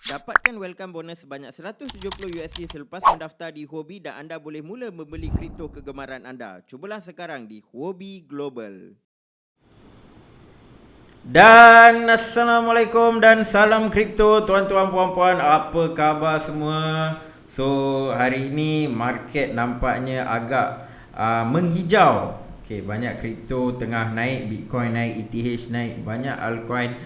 Dapatkan welcome bonus sebanyak $170 selepas mendaftar di Huobi dan anda boleh mula membeli kripto kegemaran anda. Cubalah sekarang di Huobi Global. Dan Assalamualaikum dan salam kripto tuan-tuan puan-puan, apa khabar semua? So hari ini market nampaknya agak menghijau. Okay, banyak kripto tengah naik, Bitcoin naik, ETH naik, banyak altcoin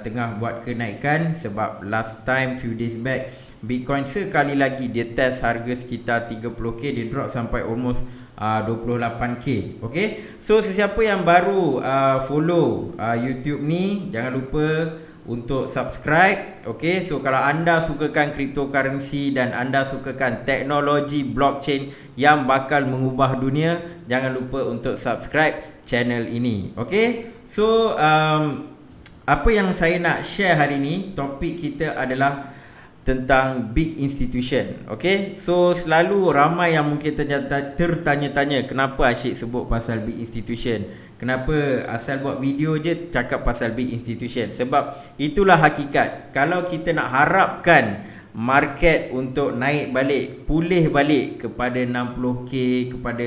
tengah buat kenaikan sebab last time few days back Bitcoin sekali lagi dia test harga sekitar 30k, dia drop sampai almost 28k. Okay, so sesiapa yang baru follow YouTube ni, jangan lupa untuk subscribe. Okay, so kalau anda sukakan cryptocurrency dan anda sukakan teknologi blockchain yang bakal mengubah dunia, jangan lupa untuk subscribe channel ini. Okay, so apa yang saya nak share hari ni, topik kita adalah tentang big institution. Okay, so selalu ramai yang mungkin tertanya-tanya kenapa asyik sebut pasal big institution, kenapa asal buat video je cakap pasal big institution. Sebab itulah hakikat. Kalau kita nak harapkan market untuk naik balik, pulih balik kepada 60k, kepada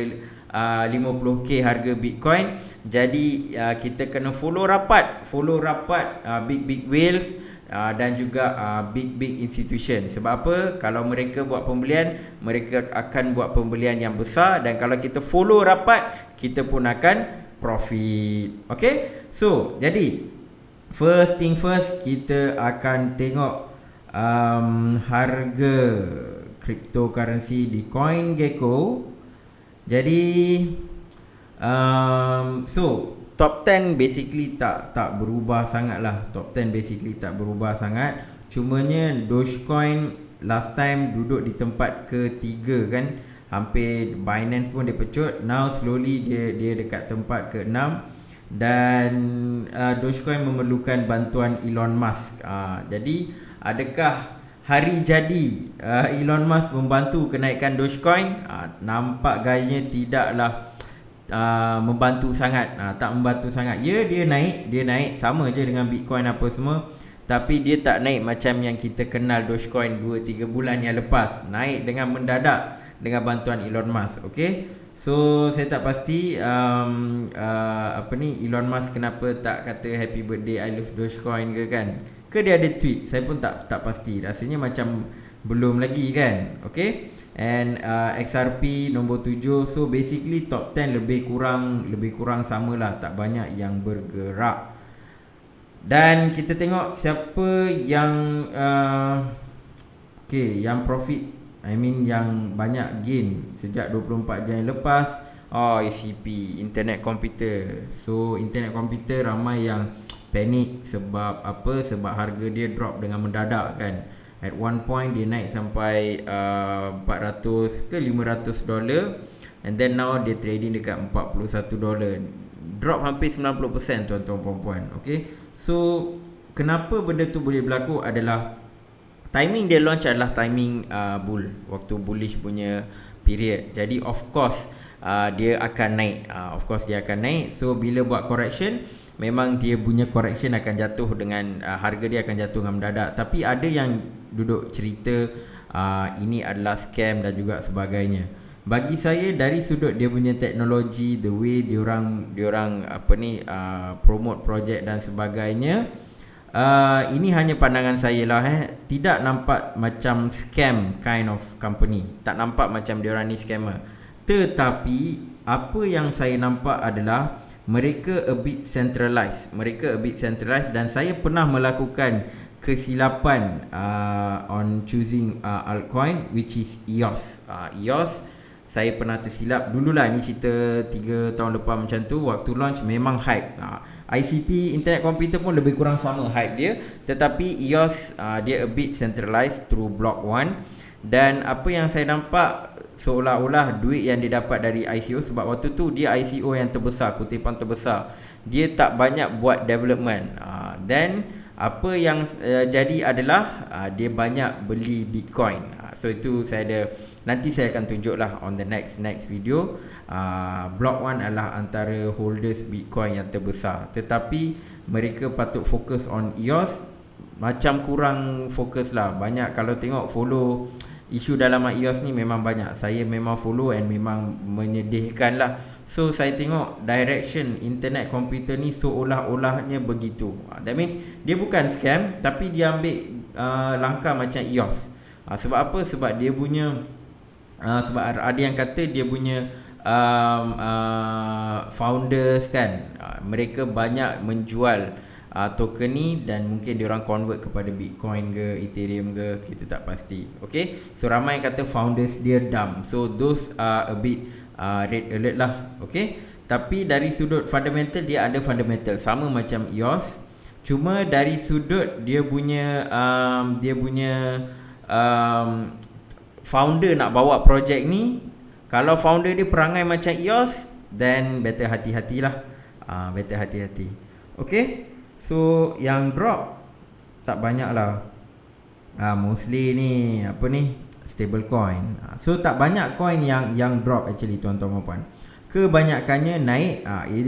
50k harga Bitcoin, jadi kita kena follow rapat big whales dan juga big institution. Sebab apa? Kalau mereka buat pembelian, mereka akan buat pembelian yang besar, dan kalau kita follow rapat, kita pun akan profit. Okay, so jadi first thing first, kita akan tengok harga cryptocurrency di CoinGecko. Jadi so top 10 basically tak berubah sangat lah. Top 10 basically tak berubah sangat. Cumanya Dogecoin last time duduk di tempat ketiga kan, hampir Binance pun dia pecut. Now slowly dia dekat tempat ke-6. Dan Dogecoin memerlukan bantuan Elon Musk. Jadi adakah hari jadi Elon Musk membantu kenaikan Dogecoin? Nampak gayanya tidaklah membantu sangat. Tak membantu sangat. Ya, dia naik sama je dengan Bitcoin apa semua, tapi dia tak naik macam yang kita kenal Dogecoin 2-3 bulan yang lepas, naik dengan mendadak dengan bantuan Elon Musk. Okay, so saya tak pasti Elon Musk kenapa tak kata happy birthday I love Dogecoin ke dia ada tweet. Saya pun tak pasti, rasanya macam belum lagi kan. Okay, and XRP nombor 7. So basically top 10 lebih kurang samalah, tak banyak yang bergerak. Dan kita tengok siapa yang yang profit, yang banyak gain sejak 24 jam yang lepas. ACP, internet komputer. So internet komputer ramai yang panik sebab apa? Sebab harga dia drop dengan mendadak kan. At one point dia naik sampai $400 ke $500, and then now dia trading dekat $41. Drop hampir 90% tuan-tuan puan-puan. Okay, so kenapa benda tu boleh berlaku adalah timing dia launch adalah timing bull, waktu bullish punya period. Jadi of course dia akan naik. So bila buat correction, memang dia punya correction akan jatuh dengan harga dia akan jatuh dengan mendadak. Tapi ada yang duduk cerita ini adalah scam dan juga sebagainya. Bagi saya, dari sudut dia punya teknologi, the way diorang promote project dan sebagainya, ini hanya pandangan saya lah. Tidak nampak macam scam kind of company, tak nampak macam diorang ni scammer. Tetapi apa yang saya nampak adalah mereka a bit centralized, dan saya pernah melakukan kesilapan on choosing altcoin, which is EOS. EOS saya pernah tersilap dululah, ni cerita 3 tahun lepas macam tu. Waktu launch memang hype. ICP, internet komputer pun lebih kurang sama hype dia, tetapi EOS dia a bit centralized through block 1. Dan apa yang saya nampak, seolah-olah duit yang didapat dari ICO, sebab waktu tu dia ICO yang terbesar, kutipan terbesar, dia tak banyak buat development. Then apa yang jadi adalah dia banyak beli Bitcoin. So itu nanti saya akan tunjuklah on the next video. Block 1 adalah antara holders Bitcoin yang terbesar, tetapi mereka patut fokus on EOS macam kurang fokus lah. Banyak kalau tengok follow isu dalam iOS ni memang banyak. Saya memang follow and memang menyedihkan lah. So saya tengok direction internet komputer ni seolah-olahnya begitu. That means dia bukan scam, tapi dia ambil langkah macam iOS. Sebab apa? Sebab dia punya sebab ada yang kata dia punya founders kan, mereka banyak menjual token ni dan mungkin diorang convert kepada Bitcoin ke Ethereum ke, kita tak pasti. Okay, so ramai yang kata founders dia dumb. So those are a bit red alert lah. Okay, tapi dari sudut fundamental dia ada fundamental sama macam EOS, cuma dari sudut dia punya founder nak bawa projek ni, kalau founder dia perangai macam EOS, then better hati-hatilah. Better hati-hati. Okay, so yang drop tak banyak lah. Mostly ni apa ni, stable coin. So tak banyak coin yang drop actually tuan-tuan dan puan. Kebanyakannya naik.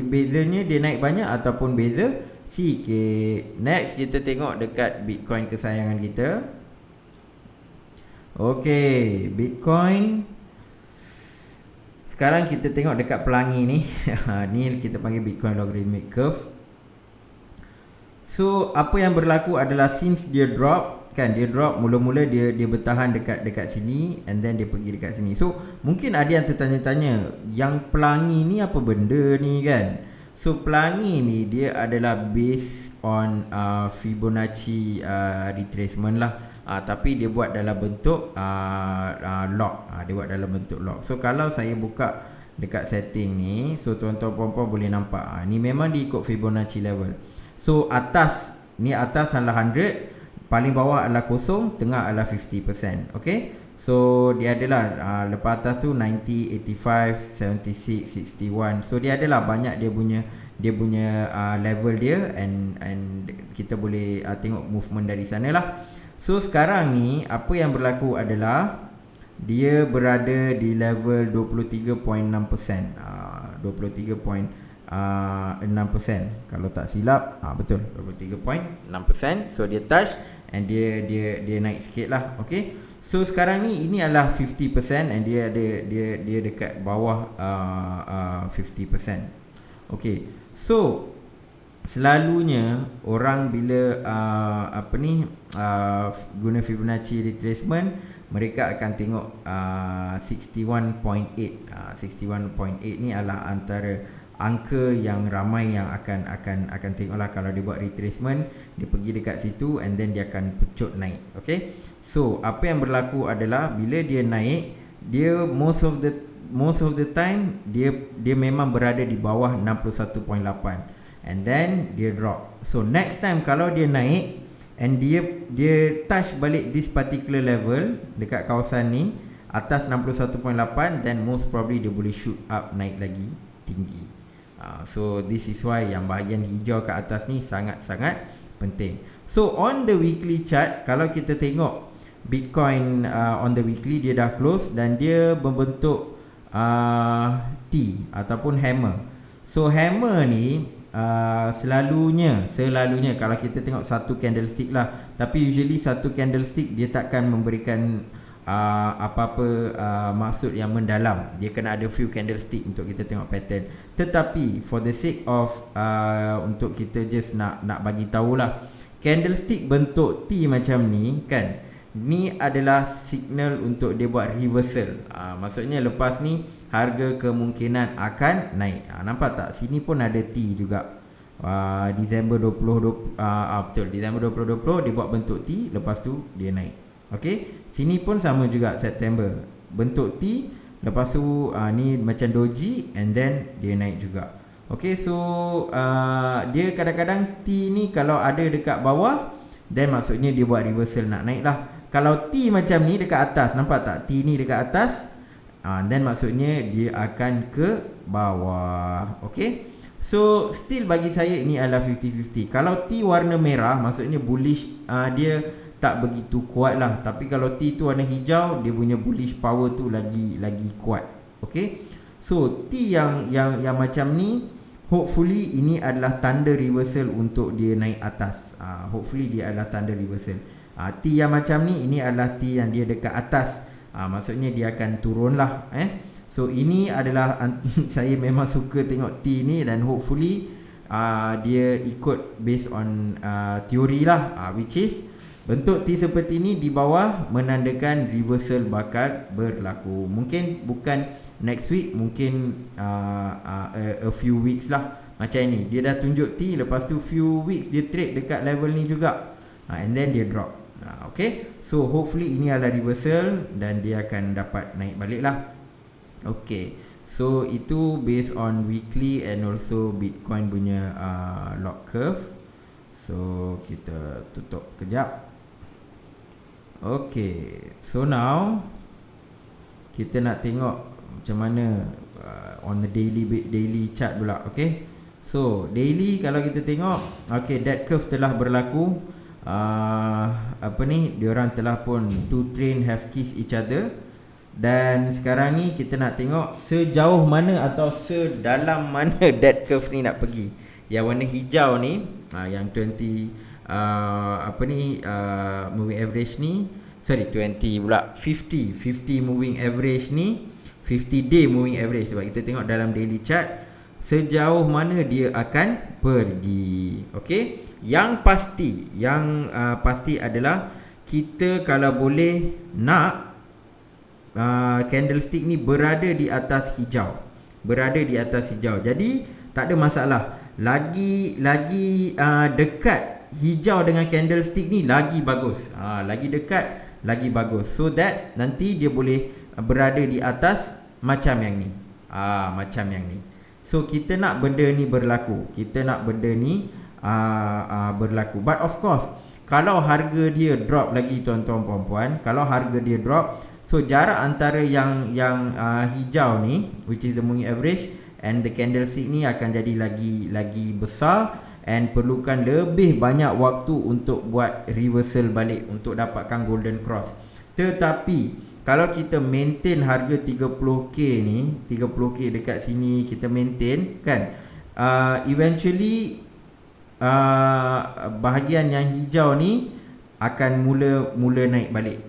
Bezanya dia naik banyak ataupun beza sikit. Next kita tengok dekat Bitcoin kesayangan kita. Okay, Bitcoin sekarang kita tengok dekat pelangi ni. Ni kita panggil Bitcoin logarithmic curve. So apa yang berlaku adalah since dia drop kan, dia drop mula-mula dia bertahan dekat sini and then dia pergi dekat sini. So mungkin ada yang tertanya-tanya, yang pelangi ni apa benda ni kan. So pelangi ni dia adalah based on Fibonacci retracement lah. Tapi dia buat dalam bentuk log. Dia buat dalam bentuk log. So kalau saya buka dekat setting ni, so tuan-tuan puan-puan boleh nampak ni memang diikut Fibonacci level. So atas adalah 100, paling bawah adalah kosong, tengah adalah 50%. Okay, so dia adalah lepas atas tu 90, 85, 76, 61. So dia adalah banyak dia punya level dia, and kita boleh tengok movement dari sana lah. So sekarang ni apa yang berlaku adalah dia berada di level 23.6%. 23.6% kalau tak silap. Betul, 23.6%. So dia touch and dia naik sikit lah. Okay, so sekarang ni ini adalah 50% and dia dekat bawah 50%. Okay, so selalunya orang bila guna Fibonacci retracement, mereka akan tengok 61.8. 61.8 ni adalah antara angka yang ramai yang akan tengoklah kalau dia buat retracement, dia pergi dekat situ and then dia akan pecut naik. Okay, so apa yang berlaku adalah bila dia naik, dia most of the time dia memang berada di bawah 61.8 and then dia drop. So next time kalau dia naik and dia touch balik this particular level dekat kawasan ni atas 61.8, then most probably dia boleh shoot up naik lagi tinggi. So this is why yang bahagian hijau ke atas ni sangat-sangat penting. So on the weekly chart, kalau kita tengok Bitcoin on the weekly, dia dah close dan dia membentuk T ataupun hammer. So hammer ni selalunya kalau kita tengok satu candlestick lah, tapi usually satu candlestick dia takkan memberikan apa-apa maksud yang mendalam. Dia kena ada few candlestick untuk kita tengok pattern. Tetapi for the sake of untuk kita just nak bagi tahulah, candlestick bentuk T macam ni kan, ni adalah signal untuk dia buat reversal. Maksudnya lepas ni harga kemungkinan akan naik. Nampak tak? Sini pun ada T juga. Disember 2020 betul, Disember 2020 dia buat bentuk T, lepas tu dia naik. Okey, sini pun sama juga, September bentuk T, lepas tu ni macam doji and then dia naik juga. Okey, so dia kadang-kadang T ni kalau ada dekat bawah, then maksudnya dia buat reversal nak naik lah. Kalau T macam ni dekat atas, nampak tak? T ni dekat atas, then maksudnya dia akan ke bawah. Okey, so still bagi saya ini adalah 50-50. Kalau T warna merah, maksudnya bullish, dia tak begitu kuat lah. Tapi kalau T tu warna hijau, dia punya bullish power tu lagi kuat. Okay, so T yang macam ni hopefully ini adalah tanda reversal untuk dia naik atas. Hopefully dia adalah tanda reversal. T yang macam ni, ini adalah T yang dia dekat atas. Maksudnya dia akan turun lah. So ini adalah saya memang suka tengok T ni, dan hopefully dia ikut based on teori lah, which is bentuk T seperti ni di bawah menandakan reversal bakal berlaku. Mungkin bukan next week, mungkin a few weeks lah. Macam ni, dia dah tunjuk T, lepas tu few weeks dia trade dekat level ni juga, and then dia drop. Okay, so hopefully ini adalah reversal dan dia akan dapat naik balik lah. Okay, so itu based on weekly and also Bitcoin punya log curve. So kita tutup kejap. Okay, so now kita nak tengok macam mana on the daily chart pula. Okay, so daily kalau kita tengok, okay, that curve telah berlaku. Diorang telah pun two train have kissed each other. Dan sekarang ni kita nak tengok sejauh mana atau sedalam mana that curve ni nak pergi. Yang warna hijau ni, yang 20 moving average ni, 50 moving average ni, 50 day moving average. Sebab kita tengok dalam daily chart sejauh mana dia akan pergi. Okay, yang pasti adalah kita kalau boleh nak candlestick ni berada di atas hijau. Jadi tak ada masalah. Lagi dekat hijau dengan candlestick ni lagi bagus. Lagi dekat lagi bagus, so that nanti dia boleh berada di atas macam yang ni. Macam yang ni. So kita nak benda ni berlaku. But of course, kalau harga dia drop lagi tuan-tuan puan-puan, kalau harga dia drop, so jarak antara yang hijau ni, which is the moving average, and the candlestick ni akan jadi lagi besar, and perlukan lebih banyak waktu untuk buat reversal balik untuk dapatkan golden cross. Tetapi kalau kita maintain harga 30k ni, 30k dekat sini kita maintain kan, eventually bahagian yang hijau ni akan mula naik balik.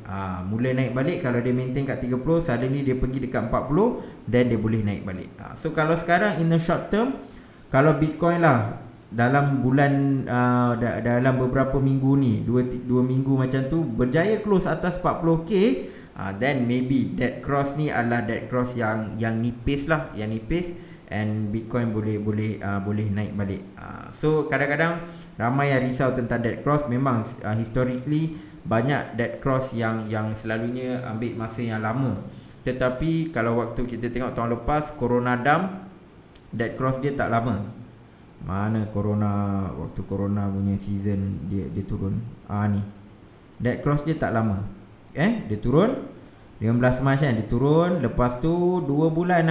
Mula naik balik kalau dia maintain kat 30, suddenly dia pergi dekat 40, then dia boleh naik balik. So kalau sekarang in the short term, kalau Bitcoin lah dalam bulan dalam beberapa minggu ni, 2 minggu macam tu berjaya close atas 40k, then maybe that cross ni adalah that cross yang nipis lah, yang nipis, and Bitcoin boleh naik balik. So kadang-kadang ramai yang risau tentang that cross. Memang historically banyak that cross yang selalunya ambil masa yang lama. Tetapi kalau waktu kita tengok tahun lepas, Corona dump, that cross dia tak lama. Mana waktu corona punya season dia turun. Ni that cross dia tak lama. Dia turun 15 Mac kan, dia turun, lepas tu 2 bulan.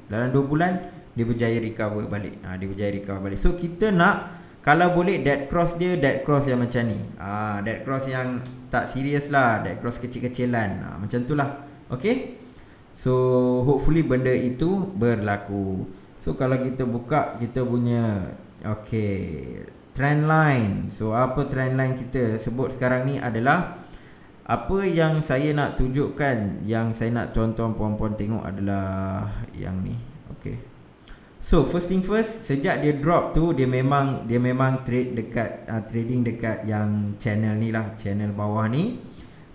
Dalam 2 bulan dia berjaya recover balik. So kita nak, kalau boleh that cross yang macam ni. That cross yang tak serius lah, that cross kecil-kecilan. Macam tu lah. Okay, so hopefully benda itu berlaku. So kalau kita buka kita punya trend line. So apa trend line kita sebut sekarang ni adalah, apa yang saya nak tunjukkan, yang saya nak tuan-tuan puan-puan tengok adalah yang ni. Okay, so first thing first, sejak dia drop tu dia memang trade dekat trading dekat yang channel ni lah, channel bawah ni.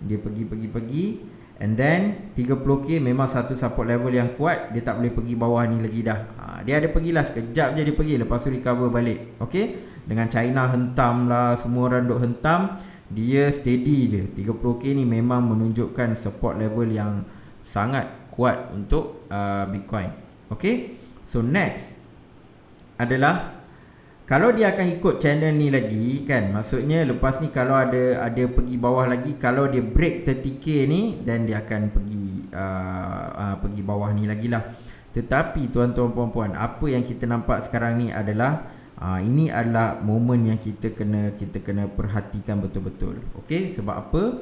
Dia pergi, and then 30k memang satu support level yang kuat. Dia tak boleh pergi bawah ni lagi dah. Dia ada pergilah sekejap je, dia pergi, lepas tu recover balik. Okay, dengan China hentam lah, semua orang duk hentam, dia steady je. 30k ni memang menunjukkan support level yang sangat kuat untuk Bitcoin. Okay, so next adalah, kalau dia akan ikut channel ni lagi kan, maksudnya lepas ni kalau ada pergi bawah lagi, kalau dia break 30k ni, then dia akan pergi bawah ni lagi lah. Tetapi tuan-tuan puan-puan, apa yang kita nampak sekarang ni adalah ini adalah momen yang kita kena perhatikan betul-betul. Okey, sebab apa?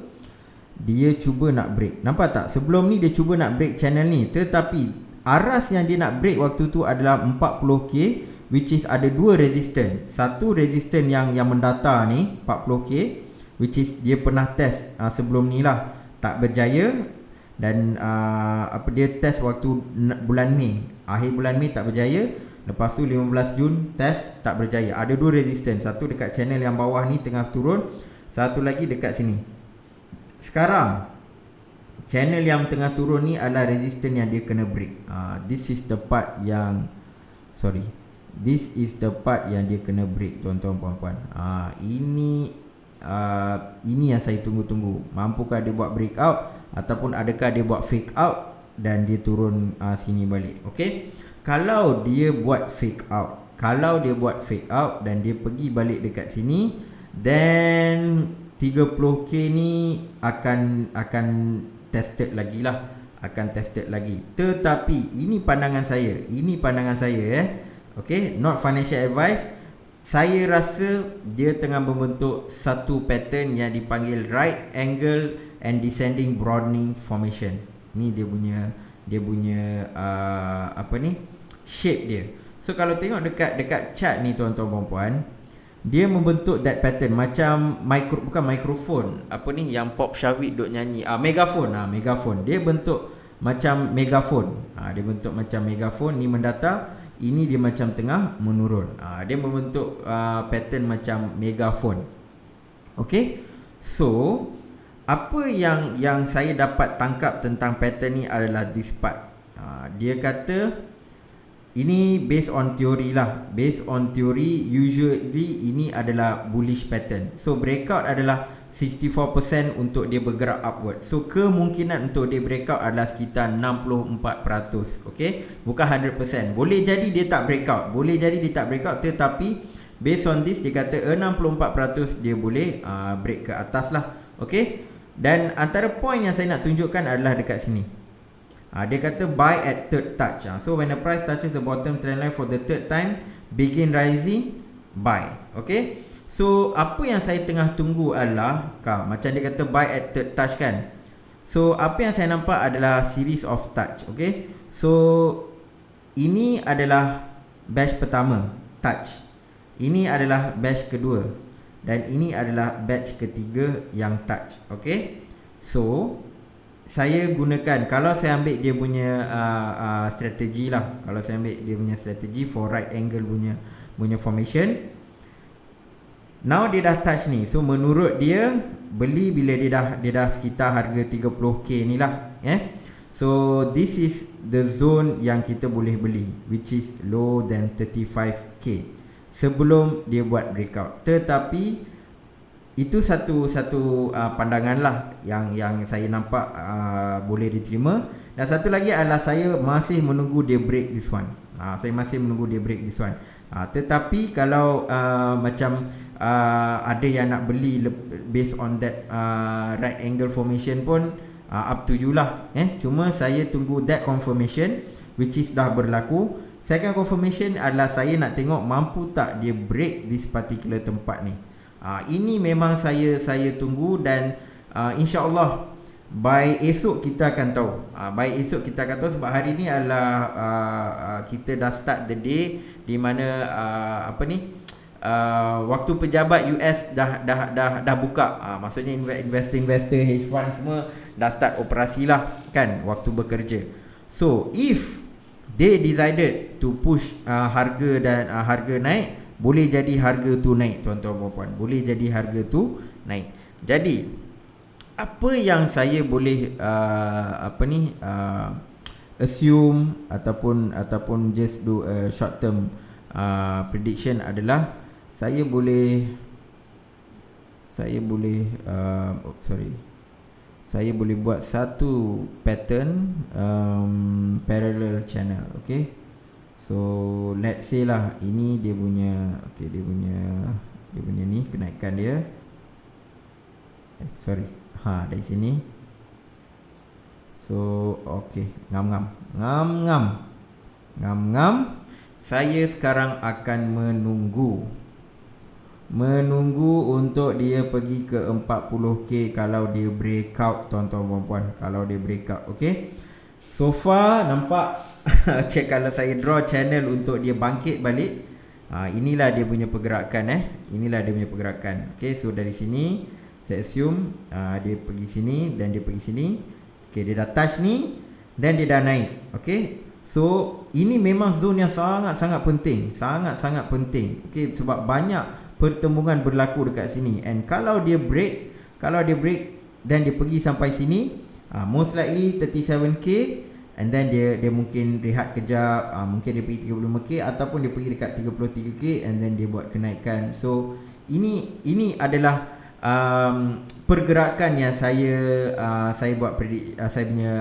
Dia cuba nak break. Nampak tak? Sebelum ni dia cuba nak break channel ni, tetapi aras yang dia nak break waktu tu adalah 40k, which is ada dua resistance. Satu resistance yang mendata ni 40k, which is dia pernah test sebelum ni lah, tak berjaya. Dan dia test waktu bulan Mei, akhir bulan Mei tak berjaya. Lepas tu 15 Jun test tak berjaya. Ada dua resistance, satu dekat channel yang bawah ni tengah turun, satu lagi dekat sini. Sekarang channel yang tengah turun ni adalah resistance yang dia kena break. This is the part yang dia kena break, tuan-tuan puan-puan. Ini yang saya tunggu-tunggu. Mampukah dia buat breakout ataupun adakah dia buat fake out dan dia turun sini balik. Okey. Kalau dia buat fake out, dan dia pergi balik dekat sini, then 30k ni akan tested lagi lah, Tetapi ini pandangan saya, okay, not financial advice. Saya rasa dia tengah membentuk satu pattern yang dipanggil right angle and descending broadening formation. Ni dia punya shape dia. So kalau tengok dekat chart ni, tuan-tuan dan puan, dia membentuk that pattern macam bukan mikrofon, yang Pop Shavit duk nyanyi, megafon. Dia bentuk macam megafon. Ni mendata, ini dia macam tengah menurun. Dia membentuk pattern macam megafon. Okay. So apa yang saya dapat tangkap tentang pattern ni adalah this part. Dia kata ini based on teori lah. Based on teori, usually ini adalah bullish pattern. So breakout adalah 64% untuk dia bergerak upward. So kemungkinan untuk dia breakout adalah sekitar 64%. Okay, bukan 100%. Boleh jadi dia tak breakout, tetapi based on this, dia kata 64% dia boleh break ke atas lah. Okay. Dan antara point yang saya nak tunjukkan adalah dekat sini. Dia kata buy at third touch. So when the price touches the bottom trend line for the third time, begin rising, buy. Okay. So apa yang saya tengah tunggu adalah macam dia kata buy at third touch kan. So apa yang saya nampak adalah series of touch. Okay. So ini adalah batch pertama, touch. Ini adalah batch kedua, dan ini adalah batch ketiga yang touch. Okay. So saya gunakan, kalau saya ambil dia punya strategi lah, for right angle punya formation. Now dia dah touch ni. So menurut dia beli bila dia dah sekitar harga 30k ni lah. So this is the zone yang kita boleh beli, which is low than 35k sebelum dia buat breakout. Tetapi itu satu pandangan lah yang saya nampak boleh diterima. Dan satu lagi adalah saya masih menunggu dia break this one. Tetapi kalau macam ada yang nak beli based on that right angle formation pun up to you lah. Cuma saya tunggu that confirmation, which is dah berlaku. Second confirmation adalah saya nak tengok mampu tak dia break this particular tempat ni. Ini memang saya tunggu, dan insya-Allah by esok kita akan tahu. Sebab hari ni adalah kita dah start the day di mana waktu pejabat US dah buka. Maksudnya investor hedge fund semua dah start operasi lah kan, waktu bekerja. So if they decided to push harga dan harga naik, boleh jadi harga tu naik, tuan-tuan dan puan. Jadi apa yang saya boleh assume ataupun just do a short term prediction adalah saya boleh buat satu pattern parallel channel. Okay. So let's say lah, ini dia punya ni kenaikan dia. Dari sini. So okay, ngam. Saya sekarang akan menunggu untuk dia pergi ke 40k kalau dia breakout, tuan-tuan dan puan. Okay. So far nampak check kalau saya draw channel untuk dia bangkit balik, inilah dia punya pergerakan inilah dia punya pergerakan. Okay, so dari sini saya assume dia pergi sini dan dia pergi sini. Okay, dia dah touch ni dan dia dah naik. Okay, so ini memang zone yang sangat-sangat penting, sangat-sangat penting. Okay, sebab banyak pertembungan berlaku dekat sini, and kalau dia break dan dia pergi sampai sini, most likely 37k, and then dia mungkin rehat kejap, mungkin dia pergi 35k ataupun dia pergi dekat 33k and then dia buat kenaikan. So ini adalah pergerakan yang saya buat saya punya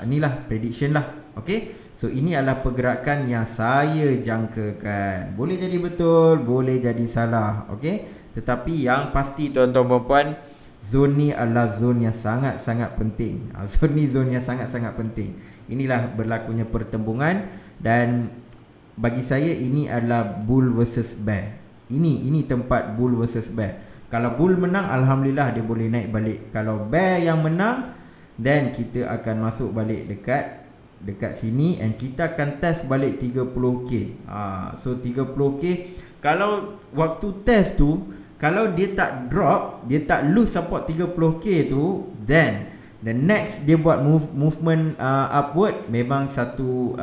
inilah prediction lah. Okay, so ini adalah pergerakan yang saya jangkakan. Boleh jadi betul, boleh jadi salah. Okay, tetapi yang pasti tuan-tuan puan-puan, zone ni adalah zone yang sangat-sangat penting. Zone ni zone yang sangat-sangat penting. Inilah berlakunya pertembungan, dan bagi saya ini adalah bull versus bear. Ini tempat bull versus bear. Kalau bull menang, alhamdulillah dia boleh naik balik. Kalau bear yang menang, then kita akan masuk balik dekat sini, and kita akan test balik 30k. So 30k, kalau waktu test tu, kalau dia tak drop, dia tak lose support 30k tu, then the next dia buat movement upward, memang satu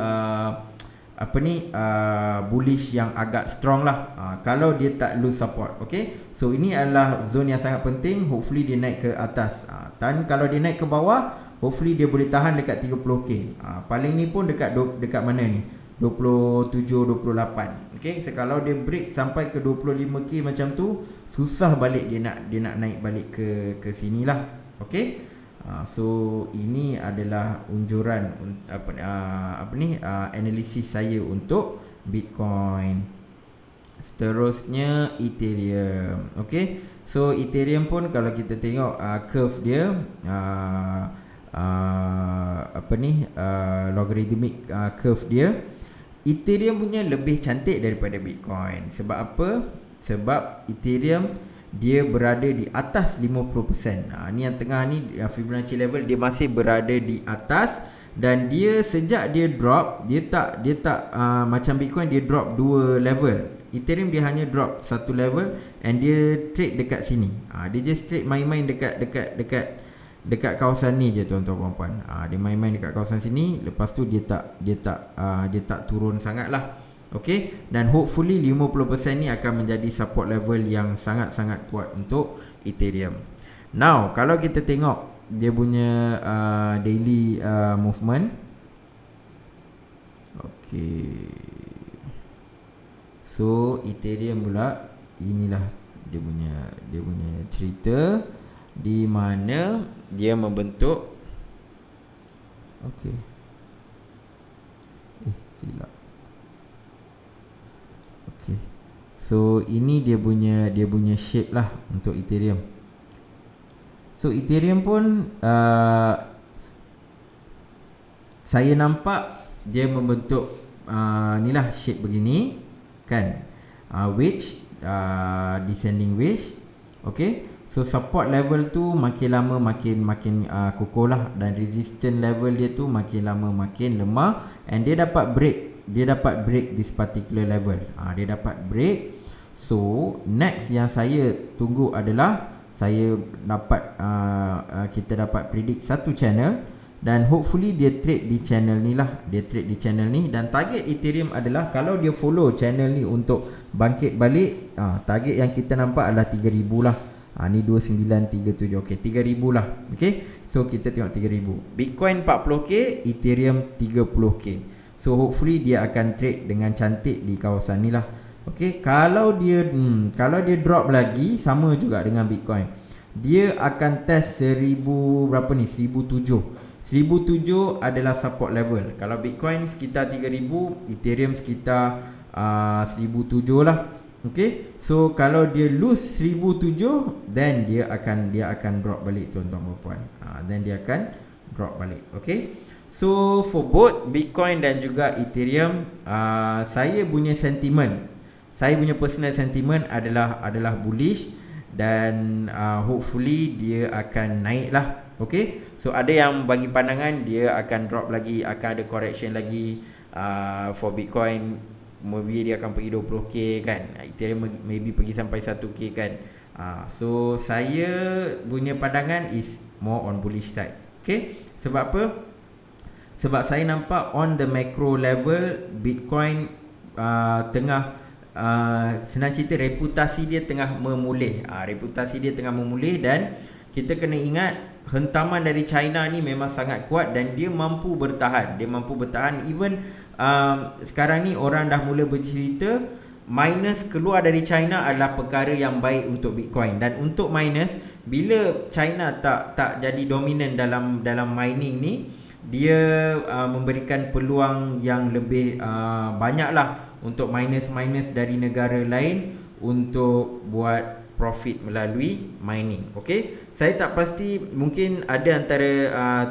bullish yang agak strong lah, kalau dia tak lose support. Okay, so ini adalah zone yang sangat penting. Hopefully dia naik ke atas, dan kalau dia naik ke bawah, hopefully dia boleh tahan dekat 30k. Paling ni pun dekat mana ni, 27, 28. Okay, so kalau dia break sampai ke 25k macam tu, susah balik dia nak naik balik ke sini lah. Okay, so ini adalah unjuran analisis saya untuk Bitcoin. Seterusnya Ethereum. Okay, so Ethereum pun kalau kita tengok curve dia, logarithmic curve dia, Ethereum punya lebih cantik daripada Bitcoin. Sebab apa? Sebab Ethereum dia berada di atas 50%. Ni yang tengah ni, Fibonacci level dia masih berada di atas, dan dia sejak dia drop, dia tak macam Bitcoin dia drop 2 level. Ethereum dia hanya drop 1 level, and dia trade dekat sini. Dia just trade main-main dekat kawasan ni je tuan-tuan puan-puan. Dia main-main dekat kawasan sini, lepas tu dia tak turun sangat lah. Okay, dan hopefully 50% ni akan menjadi support level yang sangat-sangat kuat untuk Ethereum. Now, kalau kita tengok dia punya daily movement. Okay, so Ethereum pula, inilah dia punya cerita, di mana dia membentuk, okay, silap. Okay, so ini dia punya shape lah untuk Ethereum. So Ethereum pun saya nampak dia membentuk inilah shape begini kan, wedge, descending wedge. Okay, so support level tu makin lama makin kokoh lah, dan resistance level dia tu makin lama makin lemah, and dia dapat break this particular level. Dia dapat break. So next yang saya tunggu adalah kita dapat predict satu channel, dan hopefully dia trade di channel ni lah. Dan target Ethereum adalah kalau dia follow channel ni untuk bangkit balik, target yang kita nampak adalah 3000 lah. Ni 2937. Okey, 3000 lah. Okey, so kita tengok 3000. Bitcoin 40k, Ethereum 30k. So hopefully dia akan trade dengan cantik di kawasan ni lah. Okey, kalau dia drop lagi, sama juga dengan Bitcoin, dia akan test 1000 berapa ni, 1007 adalah support level. Kalau Bitcoin sekitar 3000, Ethereum sekitar 1007 lah. Okay, so kalau dia lose 1007, then dia akan drop balik tuan-tuan dan puan. Then dia akan drop balik. Okay, so for both Bitcoin dan juga Ethereum, saya punya personal sentiment adalah bullish, dan hopefully dia akan naik lah. Okay, so ada yang bagi pandangan dia akan drop lagi, akan ada correction lagi. For Bitcoin maybe dia akan pergi 20k kan, Ethereum maybe pergi sampai 1k kan. So saya punya pandangan is more on bullish side. Okay, sebab apa? Sebab saya nampak on the macro level Bitcoin tengah senang cerita reputasi dia tengah memulih. Reputasi dia tengah memulih dan kita kena ingat hentaman dari China ni memang sangat kuat dan dia mampu bertahan. Dia mampu bertahan even sekarang ni orang dah mula bercerita miners keluar dari China adalah perkara yang baik untuk Bitcoin. Dan untuk miners, bila China tak jadi dominan dalam mining ni, dia memberikan peluang yang lebih banyak lah untuk miners dari negara lain untuk buat profit melalui mining. Okay, saya tak pasti, mungkin ada antara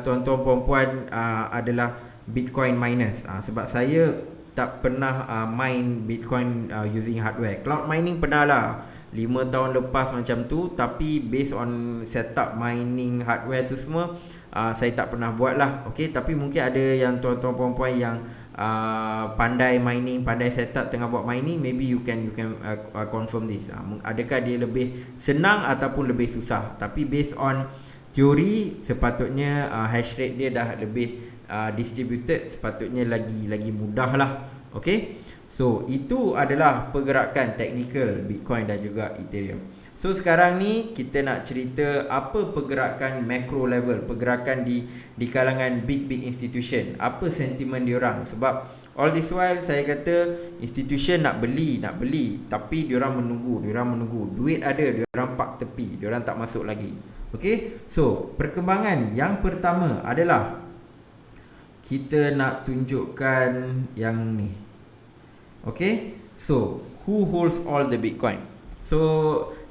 tuan-tuan puan-puan adalah Bitcoin miners. Sebab saya tak pernah mine Bitcoin using hardware. Cloud mining pernah lah 5 tahun lepas macam tu, tapi based on setup mining hardware tu semua saya tak pernah buat lah. Okay, tapi mungkin ada yang tuan-tuan puan-puan yang pandai mining, pandai setup tengah buat mining, maybe you can confirm this. Adakah dia lebih senang ataupun lebih susah? Tapi based on teori, sepatutnya hash rate dia dah lebih distributed, sepatutnya lagi mudah lah. Okay, so itu adalah pergerakan teknikal Bitcoin dan juga Ethereum. So sekarang ni kita nak cerita apa pergerakan macro level, pergerakan di kalangan big institution. Apa sentimen diorang? Sebab all this while saya kata institution nak beli, tapi diorang menunggu. Duit ada, diorang park tepi, diorang tak masuk lagi. Okay, so perkembangan yang pertama adalah kita nak tunjukkan yang ni. Okay, so who holds all the Bitcoin? So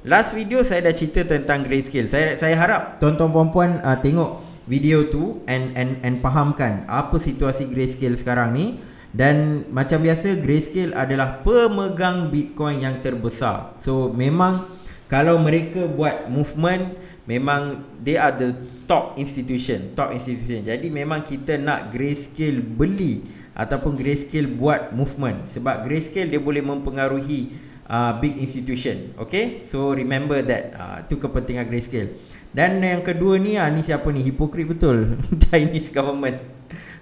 last video saya dah cerita tentang Grayscale. Saya harap tuan-tuan puan-puan tengok video tu and fahamkan apa situasi Grayscale sekarang ni. Dan macam biasa, Grayscale adalah pemegang Bitcoin yang terbesar. So memang kalau mereka buat movement, memang they are the top institution. Jadi memang kita nak Grayscale beli ataupun Grayscale buat movement, sebab Grayscale dia boleh mempengaruhi big institution. Okay, so remember that. Itu kepentingan Grayscale. Dan yang kedua ni, ni siapa ni? Hipokrit betul. Chinese government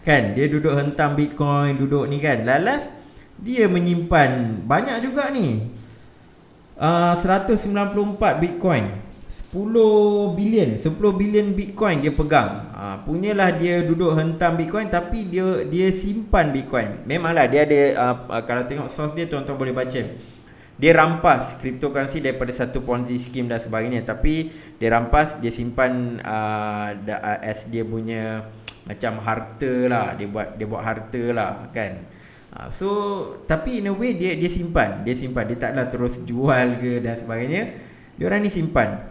kan, dia duduk hentam Bitcoin, duduk ni kan. Lalas dia menyimpan banyak juga ni, 194 Bitcoin, 10 bilion Bitcoin dia pegang. Punyalah dia duduk hentam Bitcoin, tapi dia simpan Bitcoin. Memanglah dia ada kalau tengok source dia, tuan-tuan boleh baca. Dia rampas cryptocurrency daripada satu Ponzi scheme dan sebagainya, tapi dia rampas, dia simpan as dia punya macam harta lah. Dia buat harta lah kan. So tapi in a way dia simpan. Dia taklah terus jual ke dan sebagainya. Diorang ni simpan.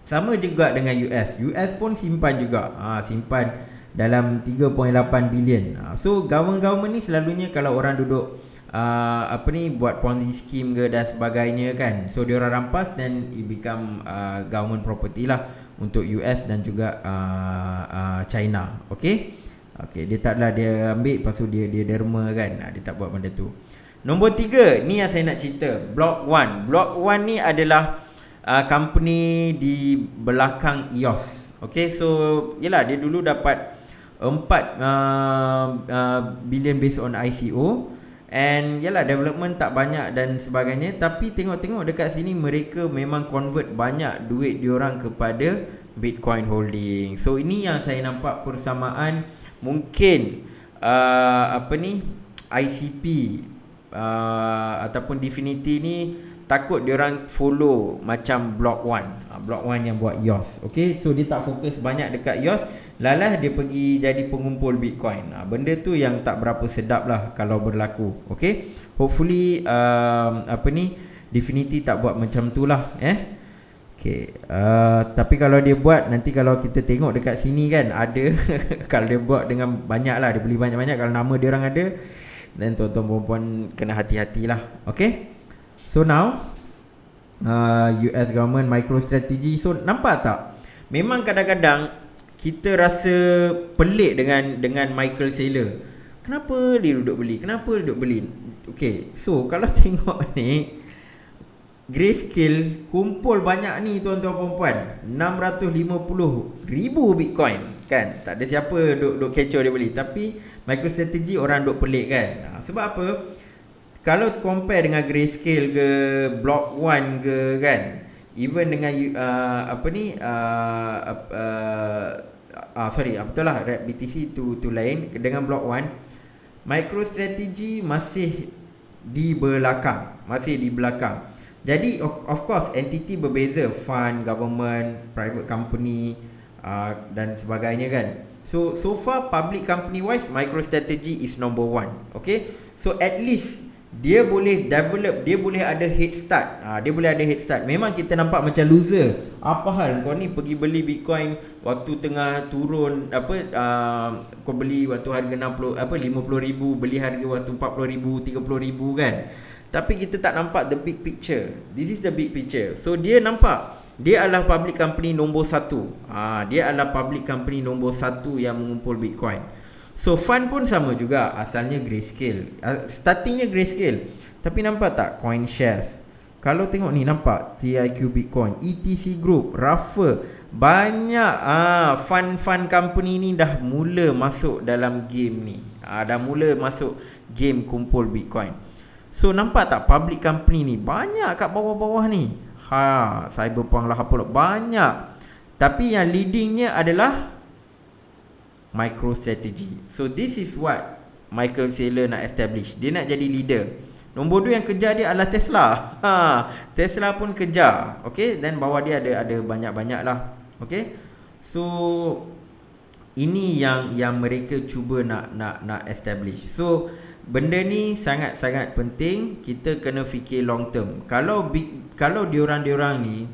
Sama juga dengan US pun simpan juga. Simpan dalam 3.8 bilion. So government ni selalunya kalau orang duduk buat Ponzi scheme ke dan sebagainya kan, so diorang rampas dan it become government property lah untuk US dan juga China. Okay, dia taklah dia ambil lepas tu dia derma kan. Dia tak buat benda tu. Nombor 3 ni yang saya nak cerita, Block One ni adalah company di belakang EOS. Okay, so yelah, dia dulu dapat 4 bilion based on ICO. And yalah, development tak banyak dan sebagainya, tapi tengok-tengok dekat sini mereka memang convert banyak duit diorang kepada Bitcoin holding. So ini yang saya nampak persamaan. Mungkin ICP ataupun Dfinity ni takut diorang follow macam Block One yang buat EOS. Okay, so dia tak fokus banyak dekat EOS, lalah dia pergi jadi pengumpul Bitcoin. Benda tu yang tak berapa sedap lah kalau berlaku. Okay, hopefully Dfinity tak buat macam tu lah. Okay, tapi kalau dia buat, nanti kalau kita tengok dekat sini kan ada kalau dia buat dengan banyak lah, dia beli banyak-banyak, kalau nama dia orang ada, dan tuan-tuan perempuan kena hati-hatilah. Okay, so now US government MicroStrategy. So nampak tak, memang kadang-kadang kita rasa pelik dengan Michael Saylor. Kenapa dia duduk beli? Okay, so kalau tengok ni, Grayscale kumpul banyak ni tuan-tuan perempuan, 650,000 Bitcoin kan. Tak ada siapa duk kecoh dia beli. Tapi MicroStrategy orang duk pelik kan. Sebab apa? Kalau compare dengan Grayscale ke, Block One ke kan, even dengan betul lah, Wrap BTC tu lain. Dengan Block One, MicroStrategy masih di belakang. Jadi of course entity berbeza, fund, government, private company dan sebagainya kan. So far public company wise, MicroStrategy is number one. Okay, so at least dia boleh develop, dia boleh ada head start. Memang kita nampak macam loser. Apa hal kau ni pergi beli Bitcoin waktu tengah turun, kau beli waktu harga 50,000, beli harga waktu 40,000, 30,000 kan. Tapi kita tak nampak the big picture. This is the big picture. So dia nampak dia adalah public company nombor 1. Dia adalah public company nombor 1 yang mengumpul Bitcoin. So fund pun sama juga, asalnya Grayscale. Startingnya Grayscale. Tapi nampak tak CoinShares? Kalau tengok ni, nampak TIQ Bitcoin, ETC Group, Ruffer, banyak fund company ni dah mula masuk dalam game ni. Dah mula masuk game kumpul Bitcoin. So nampak tak public company ni banyak kat bawah-bawah ni. Cyberpunk lah, apa banyak. Tapi yang leadingnya adalah MicroStrategy. So this is what Michael Saylor nak establish. Dia nak jadi leader. Nombor 2 yang kejar dia adalah Tesla. Tesla pun kejar. Okay, dan bawah dia ada banyak-banyak lah. Okay, so ini yang mereka cuba nak establish. So benda ni sangat-sangat penting. Kita kena fikir long term. Kalau diorang ni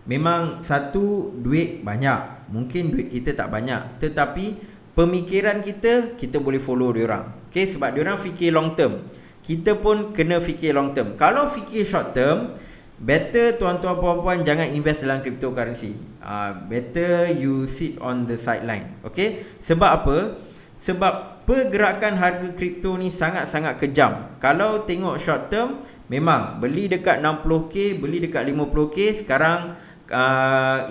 memang satu, duit banyak, mungkin duit kita tak banyak, tetapi pemikiran kita boleh follow diorang. Okay, sebab diorang fikir long term. Kita pun kena fikir long term. Kalau fikir short term, better tuan-tuan puan-puan jangan invest dalam cryptocurrency. Better you sit on the sideline. Okay, sebab apa? Sebab pergerakan harga kripto ni sangat-sangat kejam. Kalau tengok short term, memang beli dekat 60k, beli dekat 50k. Sekarang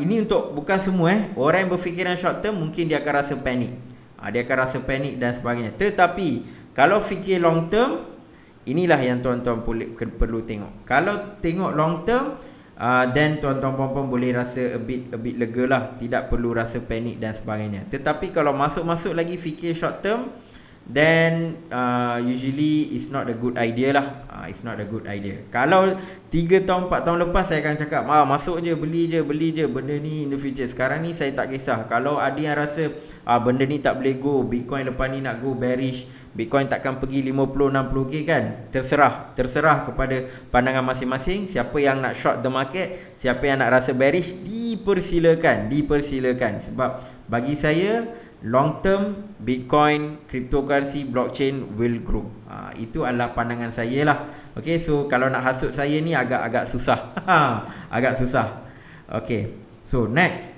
ini untuk bukan semua orang yang berfikiran short term, mungkin dia akan rasa panik. Dia akan rasa panik dan sebagainya. Tetapi kalau fikir long term, inilah yang tuan-tuan perlu tengok. Kalau tengok long term, then tuan-tuan puan-puan boleh rasa a bit lega lah, tidak perlu rasa panik dan sebagainya. Tetapi kalau masuk lagi fikir short term, then usually it's not a good idea lah. It's not a good idea. Kalau 3 tahun 4 tahun lepas saya akan cakap masuk je, beli je benda ni in the future. Sekarang ni saya tak kisah. Kalau ada yang rasa benda ni tak boleh go, Bitcoin lepas ni nak go bearish, Bitcoin takkan pergi 50-60k kan, terserah kepada pandangan masing-masing. Siapa yang nak short the market, siapa yang nak rasa bearish, dipersilakan. Sebab bagi saya, long term Bitcoin, cryptocurrency, blockchain will grow. Itu adalah pandangan saya lah. Okay, so kalau nak hasut saya ni agak susah. Agak susah. Okay, so next,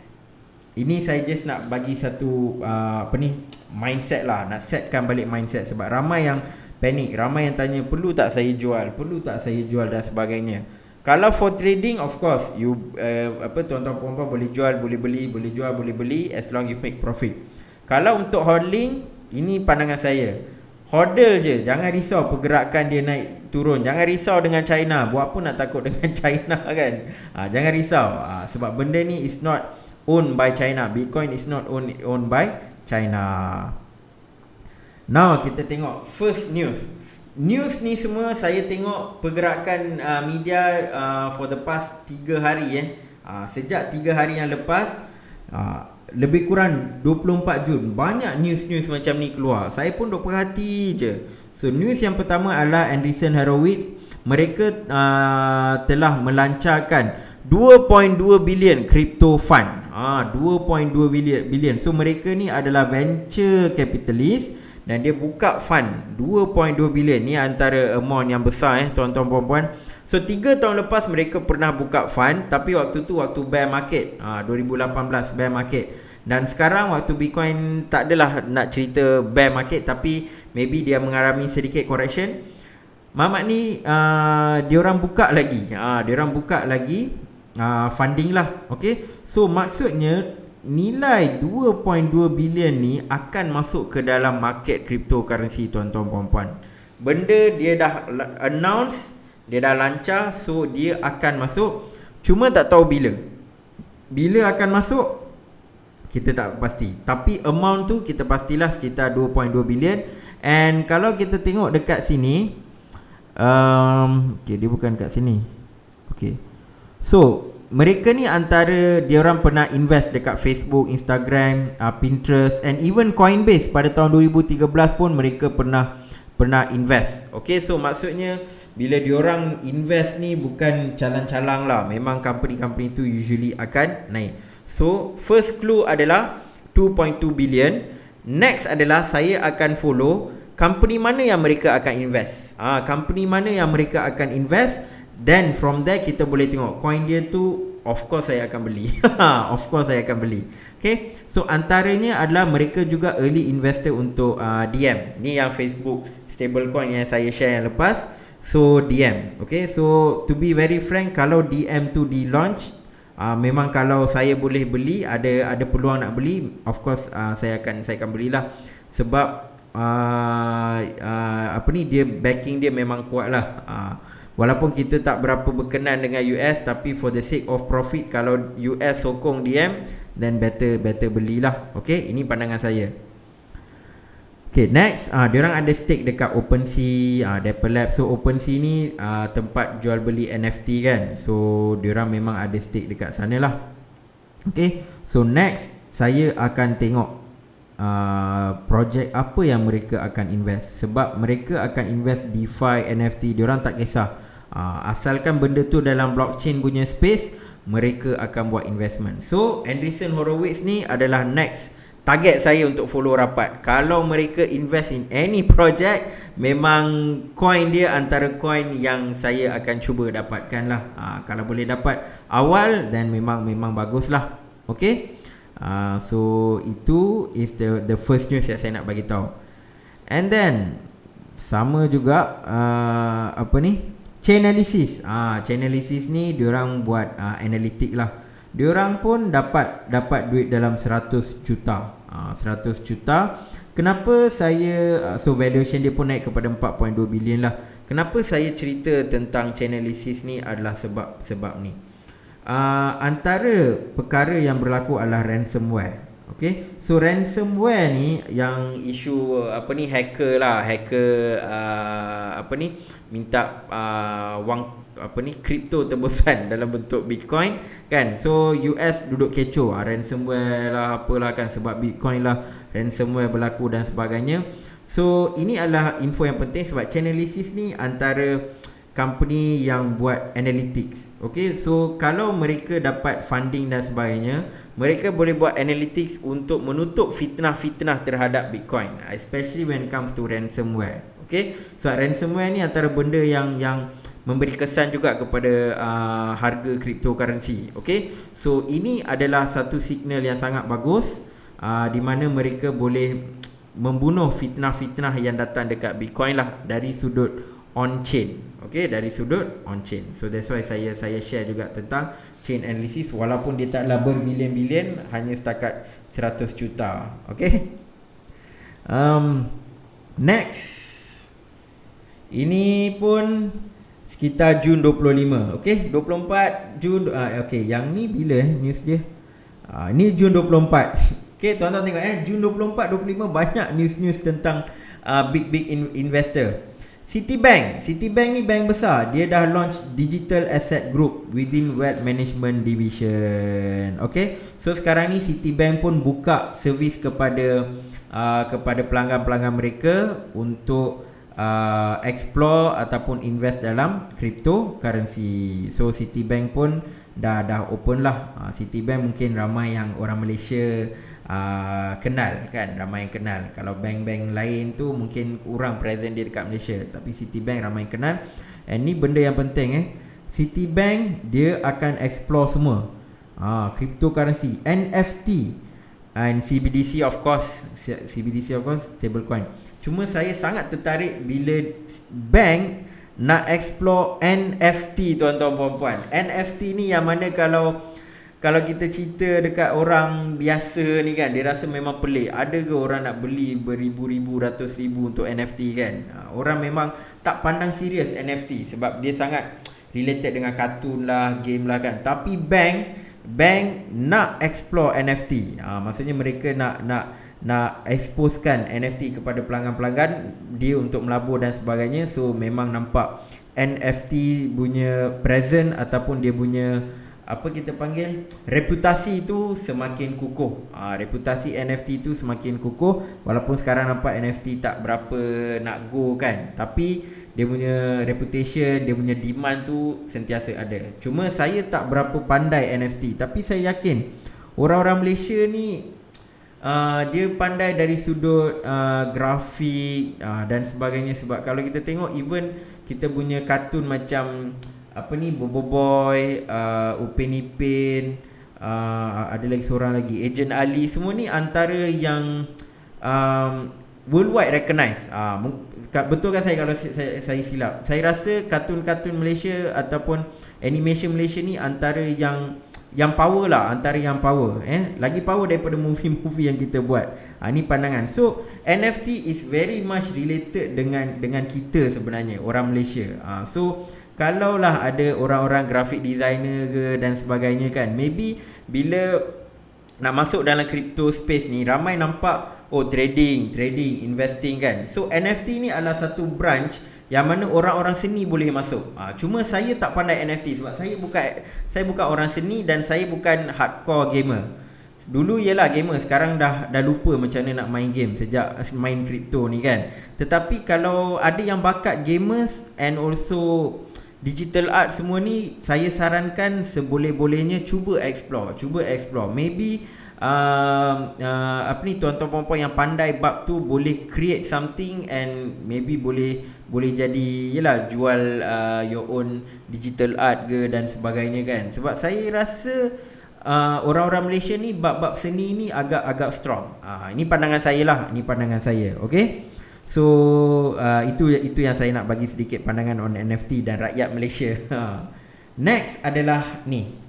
ini saya just nak bagi satu mindset lah. Nak setkan balik mindset. Sebab ramai yang panik, ramai yang tanya, perlu tak saya jual dan sebagainya. Kalau for trading, of course you tuan-tuan puan-puan boleh jual, boleh beli, boleh jual, boleh beli, as long you make profit. Kalau untuk hodling, ini pandangan saya, hodl je, jangan risau pergerakan dia naik turun. Jangan risau dengan China. Buat apa nak takut dengan China kan? Jangan risau. Sebab benda ni is not owned by China. Bitcoin is not owned by China. Now kita tengok first news. News ni semua saya tengok pergerakan media for the past 3 hari sejak 3 hari yang lepas, lebih kurang 24 Jun, banyak news macam ni keluar. Saya pun duk perhati je. So news yang pertama adalah Andreessen Horowitz. Mereka telah melancarkan 2.2 bilion crypto fund. 2.2 bilion. So mereka ni adalah venture capitalist dan dia buka fund 2.2 bilion. Ni antara amount yang besar tuan-tuan puan-puan. So 3 tahun lepas mereka pernah buka fund, tapi waktu tu waktu bear market, 2018 bear market. Dan sekarang waktu Bitcoin tak adalah nak cerita bear market, tapi maybe dia mengalami sedikit correction. Mamat ni diorang buka lagi. Diorang buka lagi funding lah. Okay, so maksudnya nilai 2.2 bilion ni akan masuk ke dalam market cryptocurrency, tuan-tuan puan-puan. Benda dia dah announce, dia dah lancar, so dia akan masuk. Cuma tak tahu bila. Bila akan masuk, kita tak pasti. Tapi amount tu kita pastilah sekitar 2.2 bilion. And kalau kita tengok dekat sini, okay, dia bukan kat sini. Okay, so mereka ni antara diorang pernah invest dekat Facebook, Instagram, Pinterest and even Coinbase. Pada tahun 2013 pun mereka pernah invest. Okay, so maksudnya bila diorang invest ni bukan calang-calang lah. Memang company-company tu usually akan naik. So first clue adalah 2.2 billion. Next adalah saya akan follow company mana yang mereka akan invest. Company mana yang mereka akan invest. Then from there kita boleh tengok coin dia tu, of course saya akan beli. Of course saya akan beli. Okay, so antaranya adalah mereka juga early investor untuk DM. Ni yang Facebook stablecoin yang saya share yang lepas. So DM. Okay, so to be very frank, kalau DM tu di launch, memang kalau saya boleh beli, ada peluang nak beli, of course saya akan belilah. Sebab dia backing dia memang kuat lah. Walaupun kita tak berapa berkenan dengan US, tapi for the sake of profit, kalau US sokong DM, then better belilah. Okay, ini pandangan saya. Okay, next, diorang ada stake dekat OpenSea, Dapper Labs. So OpenSea ni tempat jual beli NFT kan. So diorang memang ada stake dekat sana lah. Okay, so next saya akan tengok projek apa yang mereka akan invest. Sebab mereka akan invest DeFi, NFT, diorang tak kisah. Asalkan benda tu dalam blockchain punya space, mereka akan buat investment. So Andreessen Horowitz ni adalah next target saya untuk follow rapat. Kalau mereka invest in any project, memang coin dia antara coin yang saya akan cuba dapatkan lah. Kalau boleh dapat awal, then memang bagus lah. Okay, so itu is the first news yang saya nak bagi tahu. And then sama juga Chainalysis. Chainalysis ni diorang buat analitik lah. Diorang pun dapat duit dalam 100 juta. 100 juta. Kenapa saya so valuation dia pun naik kepada 4.2 bilion lah. Kenapa saya cerita tentang Chainalysis ni adalah sebab ni. Antara perkara yang berlaku adalah ransomware. Okay, so ransomware ni yang isu hacker minta wang kripto tebusan dalam bentuk Bitcoin kan. So US duduk kecoh, ransomware lah apalah kan, sebab Bitcoin lah ransomware berlaku dan sebagainya. So ini adalah info yang penting sebab Chainalysis ni antara company yang buat analytics. Okay, so kalau mereka dapat funding dan sebagainya, mereka boleh buat analytics untuk menutup fitnah-fitnah terhadap Bitcoin, especially when it comes to ransomware. Okay, so ransomware ni antara benda yang memberi kesan juga kepada harga cryptocurrency. Okay, so ini adalah satu signal yang sangat bagus di mana mereka boleh membunuh fitnah-fitnah yang datang dekat Bitcoin lah dari sudut on-chain. Okay, dari sudut on-chain. So that's why saya share juga tentang chain analysis, walaupun dia taklah berbilion-bilion, hanya setakat 100 juta. Okay, next, ini pun sekitar Jun 25. Okay, 24 Jun. Okay, yang ni bila news dia? Ni Jun 24. Okay, tuan-tuan tengok Jun 24, 25 banyak news-news tentang big investor. Citibank ni bank besar. Dia dah launch Digital Asset Group within Wealth Management Division. Okay, so sekarang ni Citibank pun buka servis kepada pelanggan-pelanggan mereka untuk explore ataupun invest dalam cryptocurrency. So Citibank pun dah open lah. Citibank mungkin ramai yang orang Malaysia kenal kan, ramai yang kenal. Kalau bank-bank lain tu mungkin kurang present dia dekat Malaysia, tapi Citibank ramai yang kenal. And ni benda yang penting Citibank dia akan explore semua cryptocurrency, NFT and CBDC of course, stablecoin. Cuma saya sangat tertarik bila bank nak explore NFT, tuan-tuan puan-puan. NFT ni yang mana kalau kita cerita dekat orang biasa ni kan, dia rasa memang pelik. Ada ke orang nak beli beribu-ribu, ratus ribu untuk NFT kan? Orang memang tak pandang serius NFT sebab dia sangat related dengan kartun lah, game lah kan. Tapi bank nak explore NFT. Maksudnya mereka nak exposekan NFT kepada pelanggan-pelanggan dia untuk melabur dan sebagainya. So memang nampak NFT punya present ataupun dia punya apa kita panggil, reputasi tu semakin kukuh. Reputasi NFT tu semakin kukuh. Walaupun sekarang nampak NFT tak berapa nak go kan, tapi dia punya reputation, dia punya demand tu sentiasa ada. Cuma saya tak berapa pandai NFT, tapi saya yakin orang-orang Malaysia ni dia pandai dari sudut grafik dan sebagainya. Sebab kalau kita tengok even kita punya kartun macam apa ni, Boboiboy, Upin Ipin, ada lagi seorang lagi, Agent Ali, semua ni antara yang worldwide recognized. Betul kan saya kalau saya silap? Saya rasa kartun-kartun Malaysia ataupun animation Malaysia ni antara yang power lah, antara yang power lagi power daripada movie-movie yang kita buat. Ni pandangan. So NFT is very much related dengan kita sebenarnya, orang Malaysia. So kalaulah ada orang-orang graphic designer ke dan sebagainya kan, maybe bila nak masuk dalam crypto space ni, ramai nampak trading, investing kan. So NFT ni adalah satu branch yang mana orang-orang seni boleh masuk. Cuma saya tak pandai NFT sebab saya bukan orang seni dan saya bukan hardcore gamer. Dulu ialah gamer, sekarang dah lupa macam mana nak main game sejak main crypto ni kan. Tetapi kalau ada yang bakat gamers and also digital art semua ni, saya sarankan seboleh-bolehnya cuba explore. Maybe tuan-tuan puan-puan yang pandai bab tu boleh create something and maybe boleh jadi jual your own digital art ke dan sebagainya kan. Sebab saya rasa orang-orang Malaysia ni bab-bab seni ni agak strong. Ini pandangan saya lah, okey. So itu yang saya nak bagi sedikit pandangan on NFT dan rakyat Malaysia. Next adalah ni.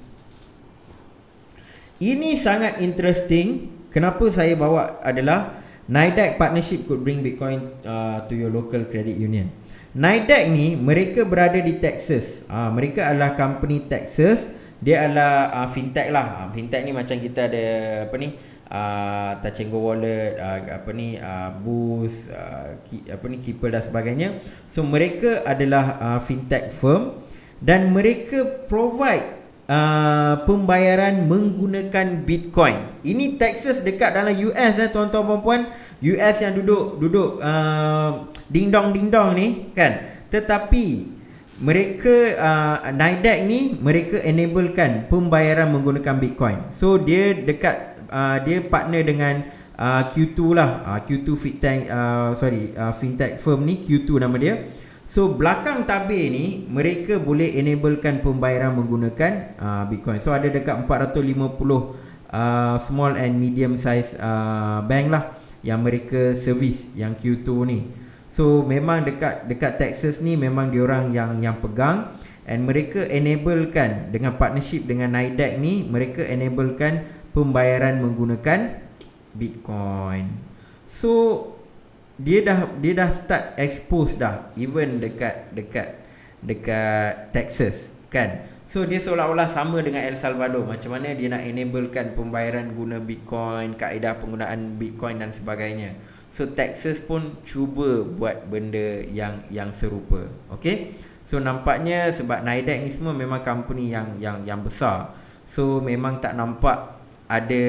Ini sangat interesting. Kenapa saya bawa adalah NIDAC partnership could bring Bitcoin to your local credit union. NIDAC ni mereka berada di Texas. Mereka adalah company Texas. Dia adalah fintech lah. Fintech ni macam kita ada apa ni, Touch 'n Go wallet, Boost, Keeper dan sebagainya. So mereka adalah fintech firm dan mereka provide pembayaran menggunakan Bitcoin. Ini Texas dekat dalam US tuan-tuan puan-puan. US yang duduk ding-dong ni kan. Tetapi mereka NIDAC ni mereka enablekan pembayaran menggunakan Bitcoin. So dia dekat dia partner dengan Q2 lah, Q2 fintech firm ni, Q2 nama dia. So belakang tabir ni mereka boleh enablekan pembayaran menggunakan Bitcoin. So ada dekat 450 small and medium size bank lah yang mereka service, yang Q2 ni. So memang dekat Texas ni memang diorang yang pegang, and mereka enablekan dengan partnership dengan NIDAC ni, mereka enablekan pembayaran menggunakan Bitcoin. So dia dah start expose dah even dekat Texas kan. So dia seolah-olah sama dengan El Salvador, macam mana dia nak enablekan pembayaran guna Bitcoin, kaedah penggunaan Bitcoin dan sebagainya. So Texas pun cuba buat benda yang serupa. Okay, so nampaknya sebab NIDAC ni semua memang company yang besar, so memang tak nampak ada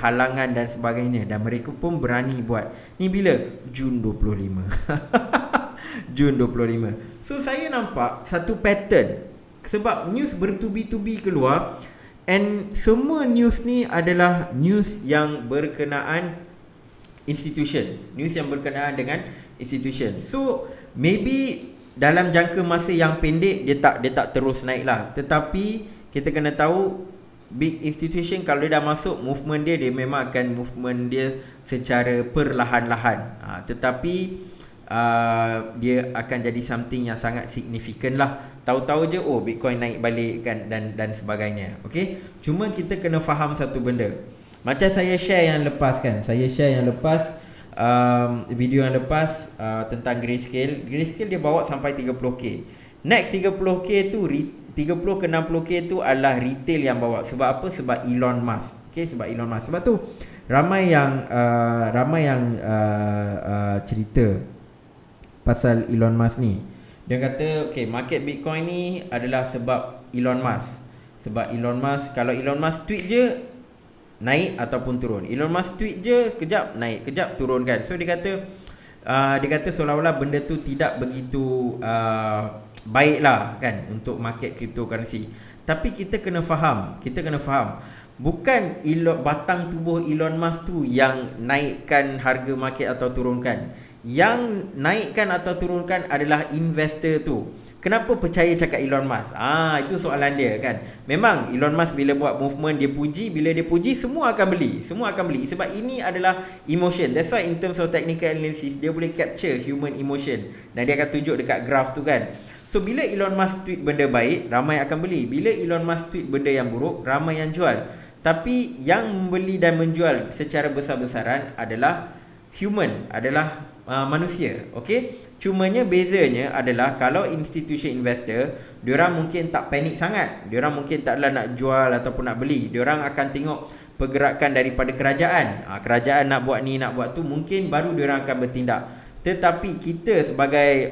halangan dan sebagainya, dan mereka pun berani buat. Ni bila? Jun 25. Jun 25. So saya nampak satu pattern, sebab news bertubi-tubi keluar, and semua news ni adalah news yang berkenaan institution, news yang berkenaan dengan institution. So maybe dalam jangka masa yang pendek dia tak terus naik lah, tetapi kita kena tahu big institution kalau dia dah masuk, movement dia memang akan movement dia secara perlahan-lahan, tetapi dia akan jadi something yang sangat signifikan lah. Tahu-tahu je Bitcoin naik balik kan, dan sebagainya. Okay, cuma kita kena faham satu benda. Macam saya share yang lepas kan, video yang lepas tentang Grayscale. Grayscale dia bawa sampai 30k. Next 30k tu 30 ke 60k tu adalah retail yang bawa. Sebab apa? Sebab Elon Musk. Okay, sebab Elon Musk. Sebab tu ramai yang cerita pasal Elon Musk ni. Dia kata market Bitcoin ni adalah sebab Elon Musk. Sebab Elon Musk, kalau Elon Musk tweet je naik ataupun turun. Elon Musk tweet je kejap naik, kejap turun kan. So dia kata seolah-olah benda tu tidak begitu baik lah kan untuk market cryptocurrency. Tapi kita kena faham, bukan batang tubuh Elon Musk tu yang naikkan harga market atau turunkan. Yang naikkan atau turunkan adalah investor tu. Kenapa percaya cakap Elon Musk? Itu soalan dia kan. Memang Elon Musk bila buat movement dia puji, bila dia puji semua akan beli. Sebab ini adalah emotion. That's why in terms of technical analysis dia boleh capture human emotion, dan dia akan tunjuk dekat graph tu kan. So bila Elon Musk tweet benda baik, ramai akan beli. Bila Elon Musk tweet benda yang buruk, ramai yang jual. Tapi yang membeli dan menjual secara besar-besaran adalah human, adalah manusia. Okay, cumanya bezanya adalah kalau institution investor, diorang mungkin tak panik sangat, diorang mungkin taklah nak jual ataupun nak beli. Diorang akan tengok pergerakan daripada kerajaan. Kerajaan nak buat ni, nak buat tu, mungkin baru diorang akan bertindak. Tetapi kita sebagai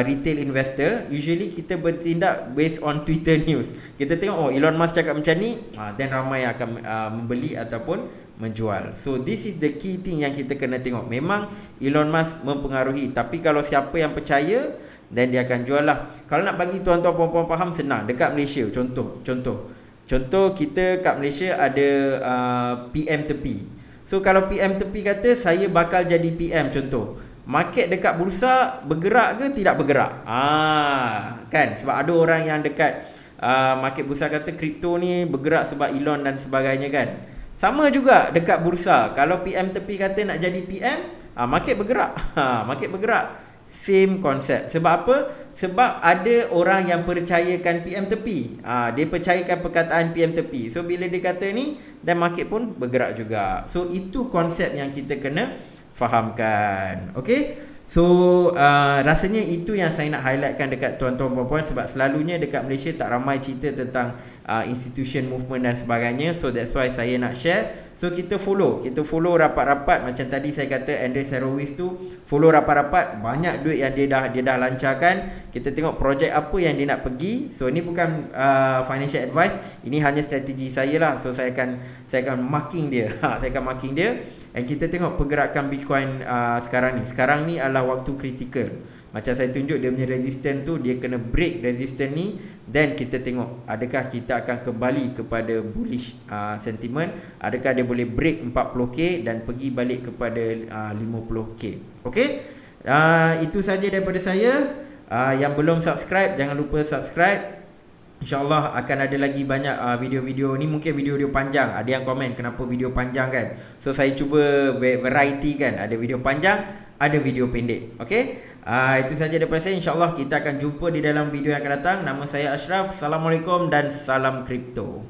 retail investor, usually kita bertindak based on Twitter news. Kita tengok Elon Musk cakap macam ni, then ramai akan membeli ataupun menjual. So this is the key thing yang kita kena tengok. Memang Elon Musk mempengaruhi, tapi kalau siapa yang percaya, then dia akan jual lah. Kalau nak bagi tuan-tuan puan-puan faham, senang. Dekat Malaysia, contoh kita kat Malaysia ada PM tepi. So kalau PM tepi kata saya bakal jadi PM, contoh, market dekat bursa bergerak ke tidak bergerak? Kan, sebab ada orang yang dekat market bursa kata kripto ni bergerak sebab Elon dan sebagainya kan. Sama juga dekat bursa, kalau PM tepi kata nak jadi PM, market bergerak. Market bergerak. Same konsep. Sebab apa? Sebab ada orang yang percayakan PM tepi. Dia percayakan perkataan PM tepi. So bila dia kata ni, dan market pun bergerak juga. So itu konsep yang kita kena fahamkan. Okay, so rasanya itu yang saya nak highlightkan dekat tuan-tuan puan-puan, sebab selalunya dekat Malaysia tak ramai cerita tentang institution movement dan sebagainya. So that's why saya nak share. So kita follow rapat-rapat. Macam tadi saya kata Andreessen Horowitz tu follow rapat-rapat, banyak duit yang dia dah lancarkan. Kita tengok projek apa yang dia nak pergi. So ini bukan financial advice, ini hanya strategi saya lah. So saya akan marking dia. Saya akan marking dia. Dan kita tengok pergerakan Bitcoin sekarang ni adalah waktu kritikal. Macam saya tunjuk dia punya resistance tu, dia kena break resistance ni, then kita tengok adakah kita akan kembali kepada bullish sentiment, adakah dia boleh break 40k dan pergi balik kepada 50k. Okay, itu saja daripada saya. Yang belum subscribe, jangan lupa subscribe. InsyaAllah akan ada lagi banyak video-video ni. Mungkin video-video panjang. Ada yang komen kenapa video panjang kan. So saya cuba variety kan. Ada video panjang, ada video pendek. Okay, itu saja daripada saya. InsyaAllah kita akan jumpa di dalam video yang akan datang. Nama saya Ashraf. Assalamualaikum dan salam kripto.